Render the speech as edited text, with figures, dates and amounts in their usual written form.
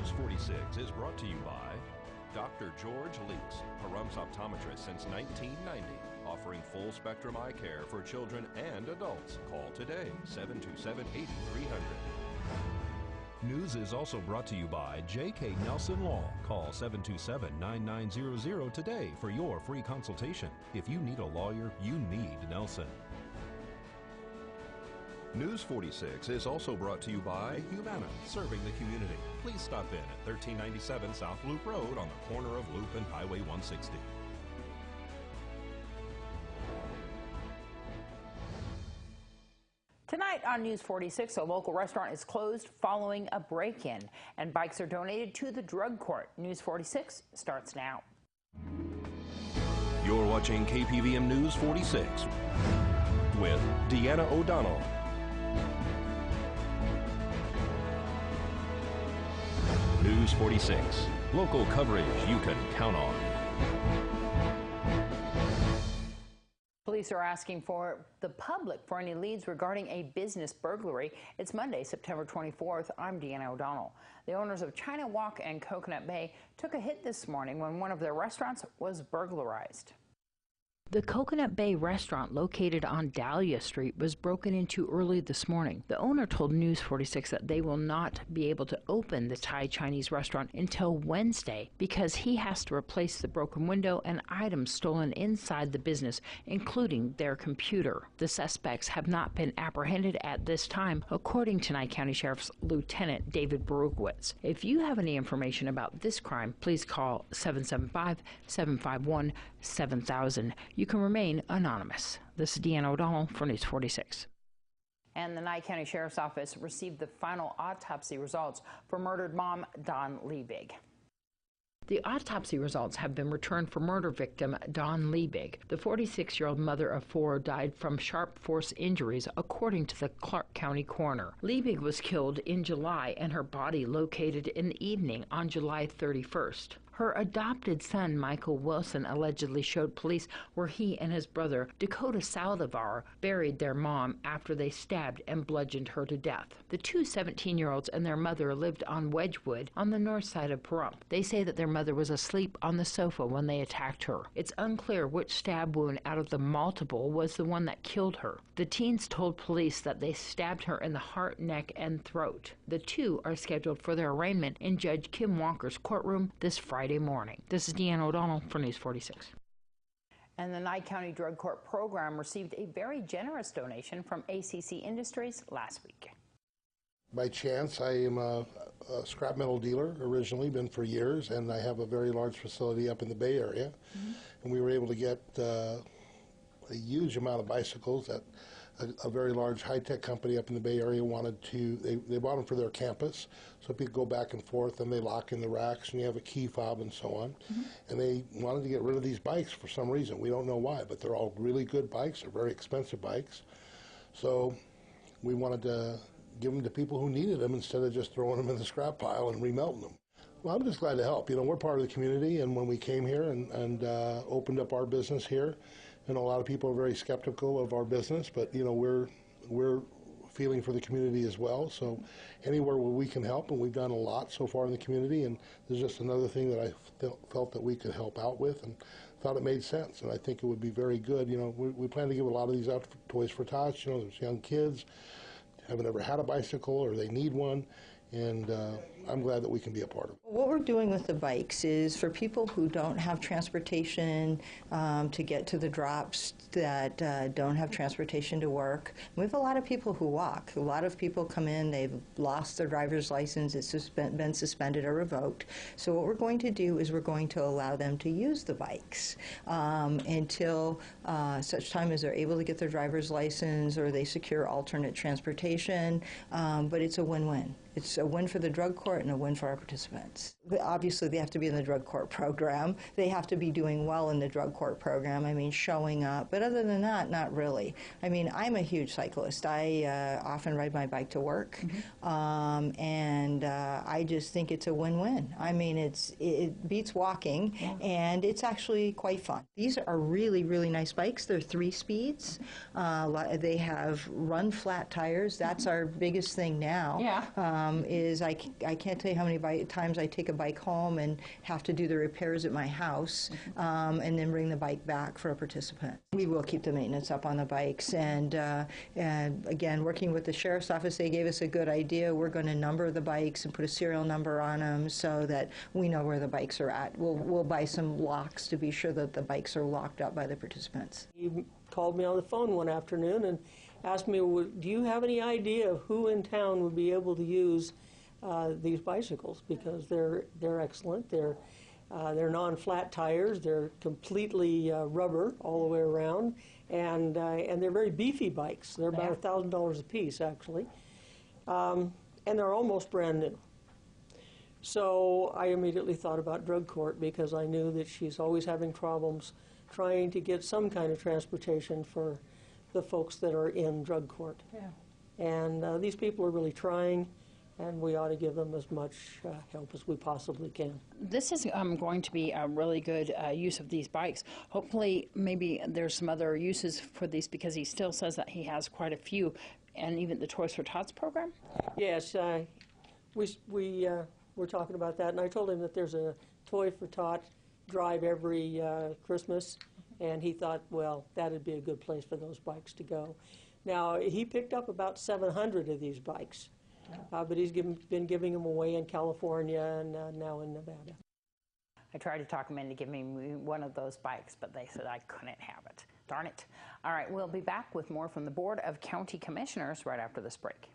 News 46 is brought to you by Dr. George Leeks, Pahrumps optometrist since 1990, offering full-spectrum eye care for children and adults. Call today, 727-8300. News is also brought to you by J.K. Nelson Law. Call 727-9900 today for your free consultation. If you need a lawyer, you need Nelson. News 46 is also brought to you by Humana, serving the community. Please stop in at 1397 South Loop Road on the corner of Loop and Highway 160. Tonight on News 46, a local restaurant is closed following a break-in, and bikes are donated to the drug court. News 46 starts now. You're watching Kpvm News 46 with Deanna O'Donnell. News 46, local coverage you can count on. Police are asking for the public for any leads regarding a business burglary. It's Monday, September 24th. I'm Deanna O'Donnell. The owners of China Walk and Coconut Bay took a hit this morning when one of their restaurants was burglarized. The Coconut Bay restaurant located on Dahlia Street was broken into early this morning. The owner told News 46 that they will not be able to open the Thai Chinese restaurant until Wednesday because he has to replace the broken window and items stolen inside the business, including their computer. The suspects have not been apprehended at this time, according to Nye County Sheriff's Lieutenant David Berukowitz. If you have any information about this crime, please call 775-751-7000. You can remain anonymous. This is Deanna O'Donnell for News 46. And the Nye County Sheriff's Office received the final autopsy results for murdered mom Dawn Liebig. The autopsy results have been returned for murder victim Dawn Liebig. The 46-year-old mother of four died from sharp force injuries, according to the Clark County coroner. Liebig was killed in July and her body located in the evening on July 31st. Her adopted son, Michael Wilson, allegedly showed police where he and his brother, Dakota Saldivar, buried their mom after they stabbed and bludgeoned her to death. The two 17-year-olds and their mother lived on Wedgwood on the north side of Pahrump. They say that their mother was asleep on the sofa when they attacked her. It's unclear which stab wound out of the multiple was the one that killed her. The teens told police that they stabbed her in the heart, neck, and throat. The two are scheduled for their arraignment in Judge Kim Walker's courtroom this Friday morning. This is Deanna O'Donnell for News 46. And the Nye County Drug Court program received a very generous donation from ACC Industries last week. By chance, I am a scrap metal dealer, originally, been for years, and I have a very large facility up in the Bay Area. And we were able to get a huge amount of bicycles that a very large high-tech company up in the Bay Area wanted to, they bought them for their campus, so people go back and forth and they lock in the racks and you have a key fob and so on. And they wanted to get rid of these bikes for some reason. We don't know why, but they're all really good bikes. They're very expensive bikes. So we wanted to give them to people who needed them instead of just throwing them in the scrap pile and remelting them. Well, I'm just glad to help. You know, we're part of the community, and when we came here and opened up our business here, you know, a lot of people are very skeptical of our business, but, you know, we're feeling for the community as well. So anywhere where we can help, and we've done a lot so far in the community, and there's just another thing that I felt that we could help out with, and thought it made sense, and I think it would be very good. You know, we plan to give a lot of these out for Toys for Tots. You know, there's young kids haven't ever had a bicycle or they need one, and I'm glad that we can be a part of it. What we're doing with the bikes is for people who don't have transportation to get to the drops, that don't have transportation to work. We have a lot of people who walk. A lot of people come in, they've lost their driver's license, it's been suspended or revoked. So what we're going to do is we're going to allow them to use the bikes until such time as they're able to get their driver's license or they secure alternate transportation, but it's a win-win. It's a win for the drug court and a win for our participants. Obviously, they have to be in the drug court program. They have to be doing well in the drug court program, I mean, showing up. But other than that, not really. I mean, I'm a huge cyclist. I often ride my bike to work, and I just think it's a win-win. I mean, it beats walking, and it's actually quite fun. These are really, really nice bikes. They're 3 speeds. They have run-flat tires. That's our biggest thing now. Is I can't tell you how many times I take a bike home and have to do the repairs at my house, and then bring the bike back for a participant. We will keep the maintenance up on the bikes, and again, working with the Sheriff's Office, they gave us a good idea. We're going to number the bikes and put a serial number on them so that we know where the bikes are at. We'll buy some locks to be sure that the bikes are locked up by the participants. He called me on the phone one afternoon and asked me, well, do you have any idea of who in town would be able to use these bicycles? Because they're excellent. They're non-flat tires. They're completely rubber all the way around, and they're very beefy bikes. They're about $1,000 a piece, actually, and they're almost brand new. So I immediately thought about drug court because I knew that she's always having problems trying to get some kind of transportation for the folks that are in drug court. Yeah. And these people are really trying, and we ought to give them as much help as we possibly can. This is going to be a really good use of these bikes. Hopefully, maybe there's some other uses for these, because he still says that he has quite a few, and even the Toys for Tots program? Yes, we're talking about that, and I told him that there's a Toy for Tot drive every Christmas, and he thought, well, that'd be a good place for those bikes to go. Now, he picked up about 700 of these bikes, but he's been giving them away in California and now in Nevada. I tried to talk him into giving me one of those bikes, but they said I couldn't have it. Darn it. All right, we'll be back with more from the Board of County Commissioners right after this break.